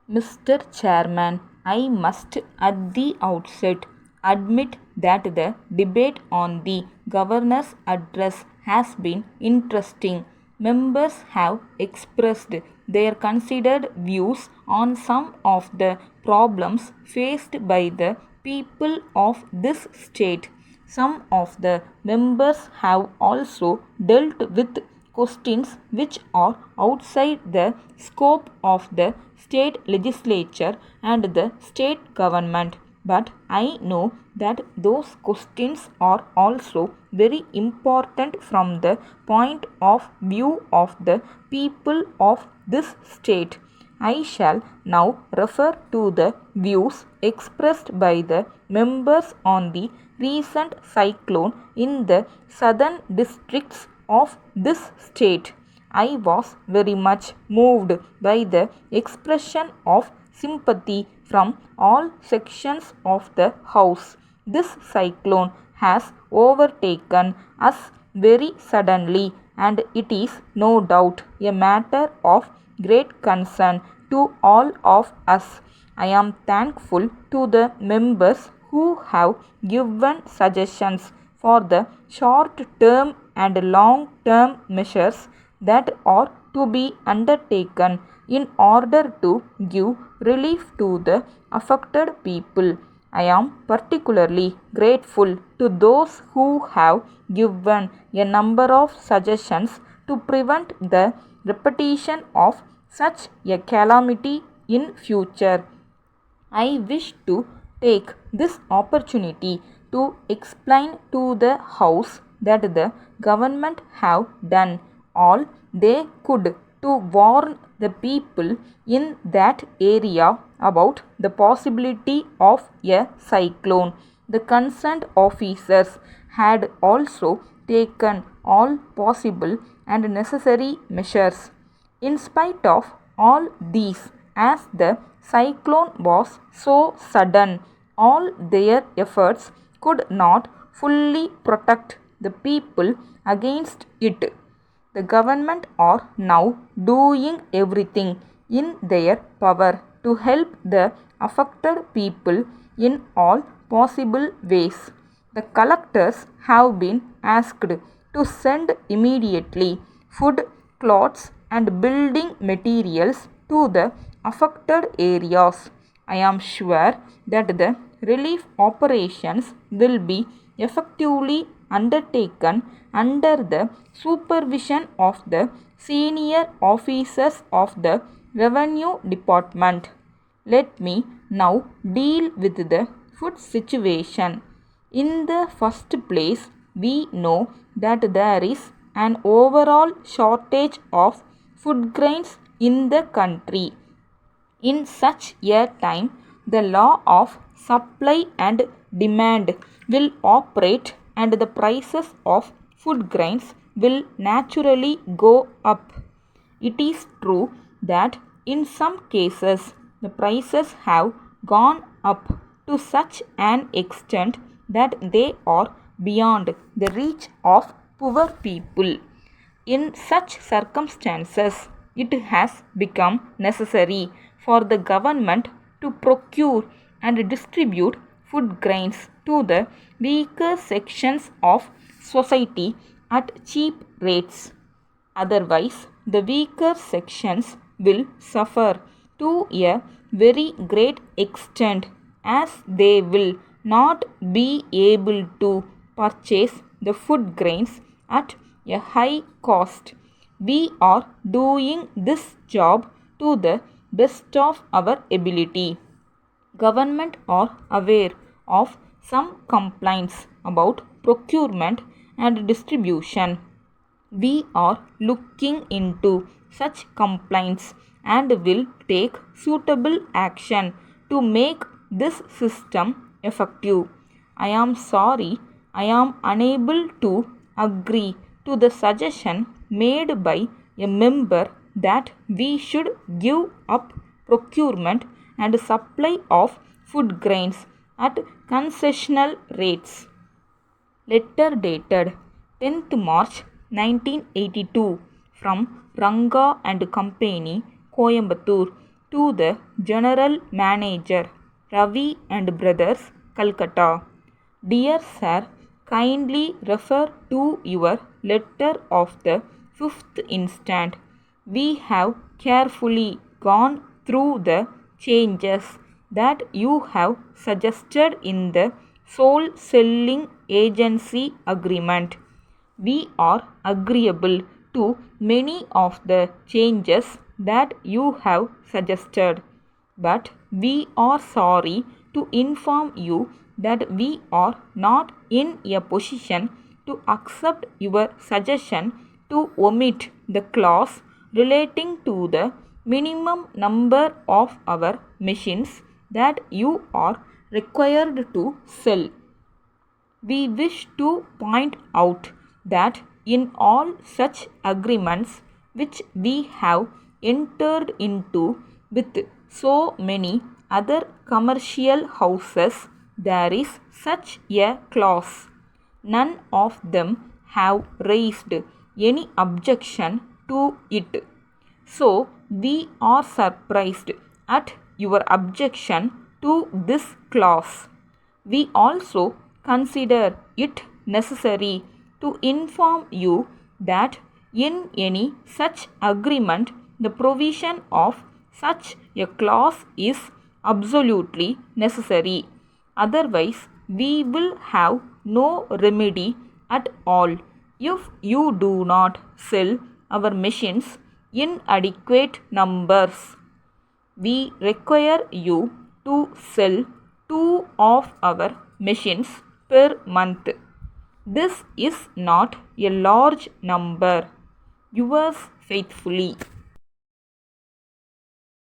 Mr. Chairman, I must at the outset admit that the debate on the Governor's address has been interesting. Members have expressed their considered views on some of the problems faced by the people of this state. Some of the members have also dealt with questions which are outside the scope of the state legislature and the state government. But I know that those questions are also very important from the point of view of the people of this state. I shall now refer to the views expressed by the members on the recent cyclone in the southern districts of this state. I was very much moved by the expression of sympathy from all sections of the House. This cyclone has overtaken us very suddenly, and it is no doubt a matter of great concern to all of us. I am thankful to the members who have given suggestions for the short term and long term measures that are to be undertaken in order to give relief to the affected people. I am particularly grateful to those who have given a number of suggestions to prevent the repetition of such a calamity in future. I wish to take this opportunity to explain to the House that the government have done all they could to warn the people in that area about the possibility of a cyclone. The concerned officers had also taken all possible and necessary measures. In spite of all these, as the cyclone was so sudden, all their efforts could not fully protect the people against it. The government are now doing everything in their power to help the affected people in all possible ways. The collectors have been asked to send immediately food, clothes, and building materials to the affected areas. I am sure that the relief operations will be effectively undertaken under the supervision of the senior officers of the Revenue Department. Let me now deal with the food situation. In the first place, we know that there is an overall shortage of food grains in the country. In such a time, the law of supply and demand will operate and the prices of food grains will naturally go up. It is true that in some cases the prices have gone up to such an extent that they are beyond the reach of poor people. In such circumstances, it has become necessary for the government to procure and distribute food grains to the weaker sections of society at cheap rates. Otherwise, the weaker sections will suffer to a very great extent as they will not be able to purchase the food grains at a high cost. We are doing this job to the best of our ability. Government are aware of some complaints about procurement and distribution. We are looking into such complaints and will take suitable action to make this system effective. I am sorry I am unable to agree to the suggestion made by a member that we should give up procurement and supply of food grains at concessional rates. Letter dated 10th March 1982 from Ranga and Company, Coimbatore. to the General Manager, Ravi and Brothers, Calcutta. Dear Sir, kindly refer to your letter of the 5th instant. We have carefully gone through the changes that you have suggested in the sole selling agency agreement. We are agreeable to many of the changes that you have suggested, but we are sorry to inform you that we are not in a position to accept your suggestion to omit the clause relating to the minimum number of our machines that you are required to sell. We wish to point out that in all such agreements which we have entered into with so many other commercial houses, there is such a clause. None of them have raised any objection to it. So we are surprised at your objection to this clause. We also consider it necessary to inform you that in any such agreement the provision of such a clause is absolutely necessary. Otherwise, we will have no remedy at all if you do not sell our machines in adequate numbers. We require you to sell 2 of our machines per month. This is not a large number. Yours faithfully.